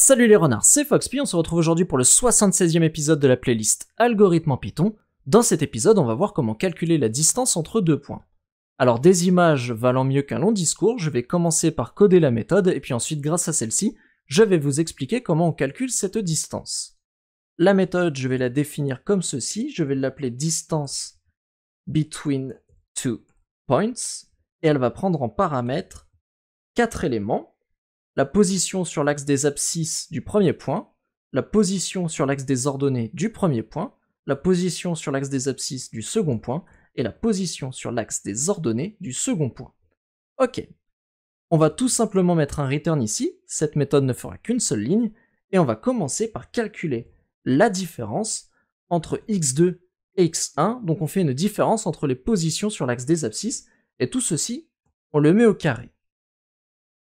Salut les renards, c'est Foxpy, on se retrouve aujourd'hui pour le 76e épisode de la playlist Algorithme en Python. Dans cet épisode, on va voir comment calculer la distance entre deux points. Alors des images valant mieux qu'un long discours, je vais commencer par coder la méthode et puis ensuite grâce à celle-ci, je vais vous expliquer comment on calcule cette distance. La méthode, je vais la définir comme ceci, je vais l'appeler distance between two points et elle va prendre en paramètre 4 éléments. La position sur l'axe des abscisses du premier point, la position sur l'axe des ordonnées du premier point, la position sur l'axe des abscisses du second point, et la position sur l'axe des ordonnées du second point. Ok. On va tout simplement mettre un return ici, cette méthode ne fera qu'une seule ligne, et on va commencer par calculer la différence entre x2 et x1, donc on fait une différence entre les positions sur l'axe des abscisses, et tout ceci, on le met au carré.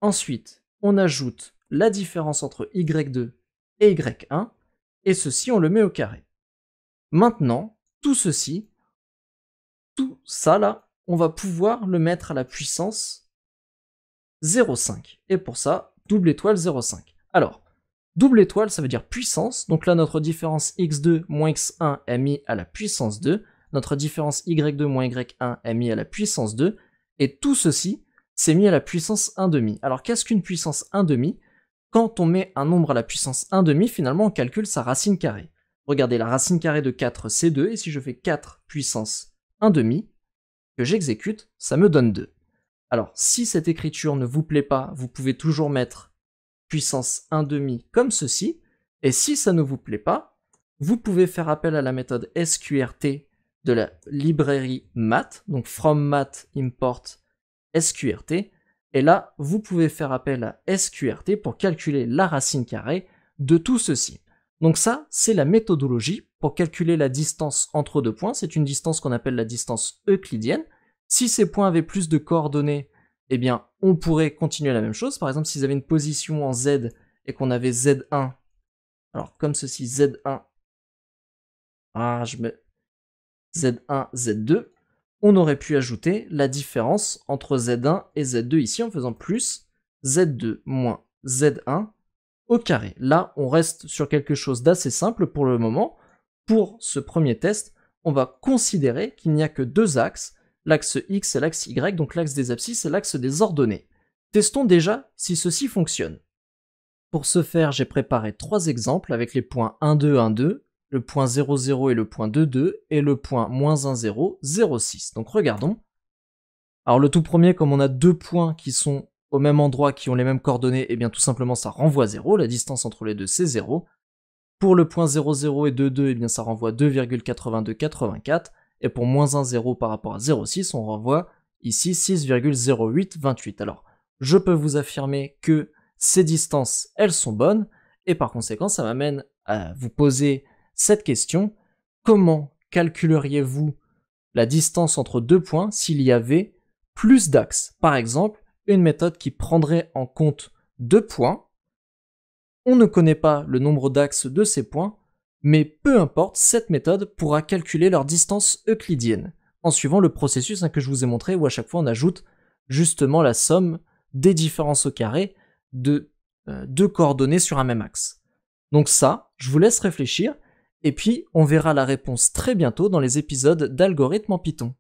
Ensuite, on ajoute la différence entre y2 et y1, et ceci on le met au carré. Maintenant, tout ça là, on va pouvoir le mettre à la puissance 0,5. Et pour ça, double étoile 0,5. Alors, double étoile ça veut dire puissance, donc là notre différence x2 moins x1 est mis à la puissance 2, notre différence y2 moins y1 est mis à la puissance 2, et tout ceci, c'est mis à la puissance 1,5. Alors qu'est-ce qu'une puissance 1,5 ? Quand on met un nombre à la puissance 1,5, finalement on calcule sa racine carrée. Regardez, la racine carrée de 4 c'est 2, et si je fais 4 puissance 1,5, que j'exécute, ça me donne 2. Alors si cette écriture ne vous plaît pas, vous pouvez toujours mettre puissance 1,5 comme ceci, et si ça ne vous plaît pas, vous pouvez faire appel à la méthode sqrt de la librairie math, donc from math import sqrt, et là, vous pouvez faire appel à sqrt pour calculer la racine carrée de tout ceci. Donc ça, c'est la méthodologie pour calculer la distance entre deux points. C'est une distance qu'on appelle la distance euclidienne. Si ces points avaient plus de coordonnées, eh bien, on pourrait continuer la même chose. Par exemple, s'ils avaient une position en z et qu'on avait z1, alors comme ceci, z1, je mets z1, z2, on aurait pu ajouter la différence entre Z1 et Z2 ici en faisant plus Z2 moins Z1 au carré. Là, on reste sur quelque chose d'assez simple pour le moment. Pour ce premier test, on va considérer qu'il n'y a que deux axes, l'axe X et l'axe Y, donc l'axe des abscisses et l'axe des ordonnées. Testons déjà si ceci fonctionne. Pour ce faire, j'ai préparé trois exemples avec les points 1, 2, 1, 2, le point 0, 0 et le point 2, 2, et le point moins 1, 0, 0, 6. Donc regardons. Alors le tout premier, comme on a deux points qui sont au même endroit, qui ont les mêmes coordonnées, et bien tout simplement ça renvoie 0, la distance entre les deux c'est 0. Pour le point 0, 0 et 2, 2, et bien ça renvoie 2,82, 84, et pour moins 1, 0 par rapport à 0, 6, on renvoie ici 6,08, 28. Alors, je peux vous affirmer que ces distances, elles sont bonnes, et par conséquent, ça m'amène à vous poser cette question: comment calculeriez-vous la distance entre deux points s'il y avait plus d'axes? Par exemple, une méthode qui prendrait en compte deux points. On ne connaît pas le nombre d'axes de ces points, mais peu importe, cette méthode pourra calculer leur distance euclidienne, en suivant le processus que je vous ai montré, où à chaque fois on ajoute justement la somme des différences au carré de deux coordonnées sur un même axe. Donc ça, je vous laisse réfléchir, et puis on verra la réponse très bientôt dans les épisodes d'Algorithme en Python.